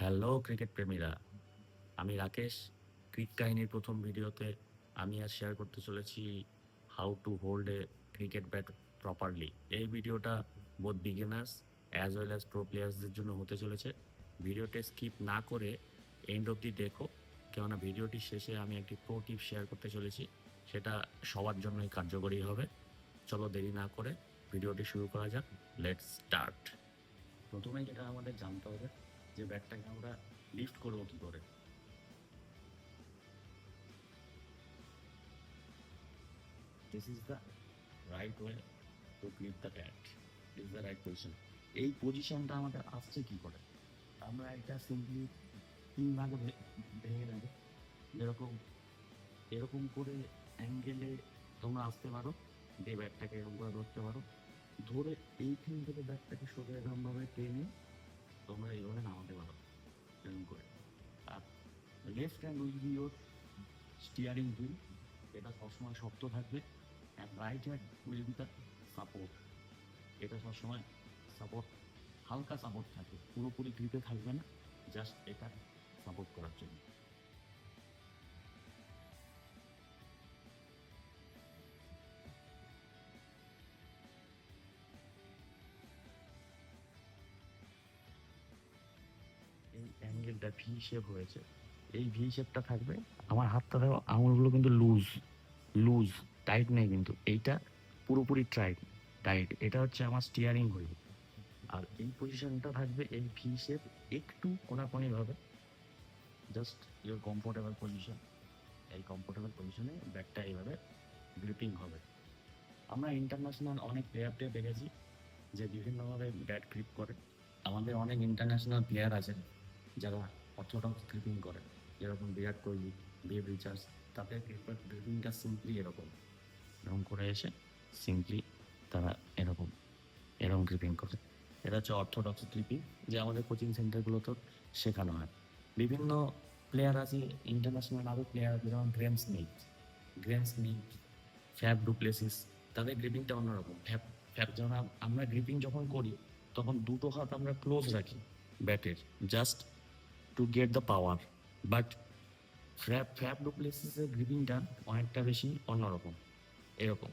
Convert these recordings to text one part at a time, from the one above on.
Hello cricket প্রেমীরা, আমি রাকেশ। ক্রিক কাহিনীর প্রথম ভিডিওতে আমি আজ শেয়ার করতে চলেছি how to hold a cricket bat properly. এই ভিডিওটা both beginners as well as pro প্লেয়ার্সদের জন্য হতে চলেছে। ভিডিওটা স্কিপ না করে এন্ড অবধি দেখো, কেননা ভিডিওটির শেষে আমি একটি প্রো টিপ শেয়ার করতে চলেছি, সেটা সবার জন্যই কার্যকরী হবে। চলো দেরি না করে ভিডিওটি শুরু করা যাক। Let's start. প্রথমে যেটা আমাদের জানতে হবে যে ব্যাটটাকে আমরা লিফট করবো কি করে। This is the right way to grip the bat, is the right position. এই পজিশনটা আমাদের আসছে কি করে? আমরা এটা সিম্পলি তিন ভাগে ভেঙে নেব। যেরকম এরকম করে অ্যাঙ্গেলে তোমরা আসতে পারো, যে ব্যাটটাকে এরকম করে ধরতে পারো, ধরে এইখান থেকে ব্যাটটাকে সোজা এরকমভাবে টেনে তোমরা এইভাবে নামাতে পারো এরকম করে। আর left hand will be your steering wheel, এটা সবসময় শক্ত থাকবে। And right hand will be the support, এটা সবসময় সাপোর্ট, হালকা সাপোর্ট থাকে, পুরোপুরি গ্রিপে থাকবে না, জাস্ট এটা সাপোর্ট করার জন্য। এই অ্যাঙ্গেলটা ভি শেপ হয়েছে, এই ভি শেপটা থাকবে। আমার হাতটা দেখো, আঙুলগুলো কিন্তু লুজ লুজ, টাইট নেই, কিন্তু এইটা পুরোপুরি টাইট। এটা হচ্ছে আমার স্টিয়ারিং হুইল। আর এই পজিশনটা থাকবে এই ভি শেপ, একটু কোনাকোনিভাবে, জাস্ট ইউর কমফোর্টেবল পজিশন। এই কমফোর্টেবল পজিশনে ব্যাটটা এইভাবে গ্রিপিং হবে। আমরা ইন্টারন্যাশনাল অনেক প্লেয়ারদের দেখেছি যে বিভিন্নভাবে ব্যাট গ্রিপ করে। আমাদের অনেক ইন্টারন্যাশনাল প্লেয়ার আছেন যারা অর্থোডক্স গ্রিপিং করে, যেরকম বিরাট কোহলি, বেব রিচার্ডস। তাদের গ্রিপিংটা সিম্পলি এরকম এরকম করে এসে সিম্পলি তারা এরকম এরকম গ্রিপিং করে। এটা হচ্ছে অর্থোডক্স গ্রিপিং, যে আমাদের কোচিং সেন্টারগুলোতেও শেখানো হয়। বিভিন্ন প্লেয়ার আছে ইন্টারন্যাশনাল, আরও প্লেয়ার আছে যেমন গ্রেম স্মিথ, ফ্যাব ডুপ্লেসিস। তাদের গ্রিপিংটা অন্যরকম। ফ্যাব যেমন আমরা গ্রিপিং যখন করি তখন দুটো হাত আমরা ক্লোজ রাখি ব্যাটের, just to get the power. But Faf ডুপ্লেসিসের গ্রিপিংটা অনেকটা বেশি অন্যরকম, এরকম।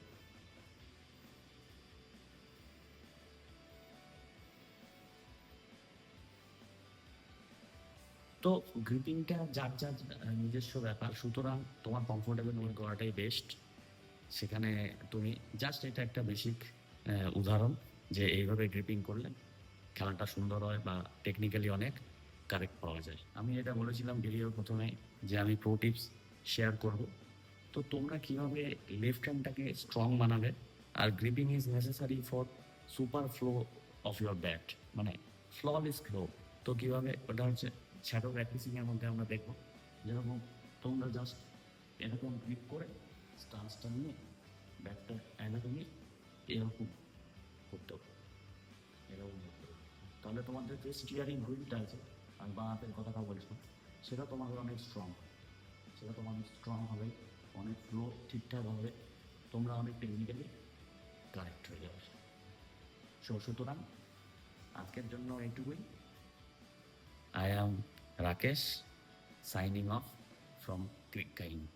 তো গ্রিপিংটা যার যার নিজস্ব ব্যাপার, সুতরাং তোমার কমফোর্টেবল মনে করাটাই বেস্ট। সেখানে তুমি জাস্ট, এটা একটা বেসিক উদাহরণ যে এইভাবে গ্রিপিং করলে খেলাটা সুন্দর হয় বা টেকনিক্যালি অনেক কারেক্ট পাওয়া যায়। আমি এটা বলেছিলাম ভিডিওর প্রথমে যে আমি প্রো টিপস শেয়ার করব। তো তোমরা কিভাবে লেফট হ্যান্ডটাকে স্ট্রং বানাবে। আর gripping is necessary for super flow of your bat, মানে ফ্ললেস ফ্লো। তো কীভাবে, ওটা হচ্ছে শ্যাডো প্র্যাকটিসিংয়ের মধ্যে আমরা দেখবো। যেরকম তোমরা জাস্ট এরকম গ্রিপ করে স্টান্সটা নিয়ে ব্যাটটা এরকমই এরকম করতে হবে, এরকম করতে হবে। তাহলে তোমাদের যে স্টিয়ারিং হুইলটা আছে, আমি বাঁ হাতের কথাটা বলছি, সেটা তোমাদের অনেক স্ট্রং, সেটা তোমাদের স্ট্রং হবে, অনেক ফ্লো ঠিকঠাক হবে, তোমরা অনেক টেকনিক্যালি কারেক্ট হয়ে যাবে। সুতরাং আজকের জন্য এইটুকুই। I am Rakesh, signing off from Crick কাহিনী।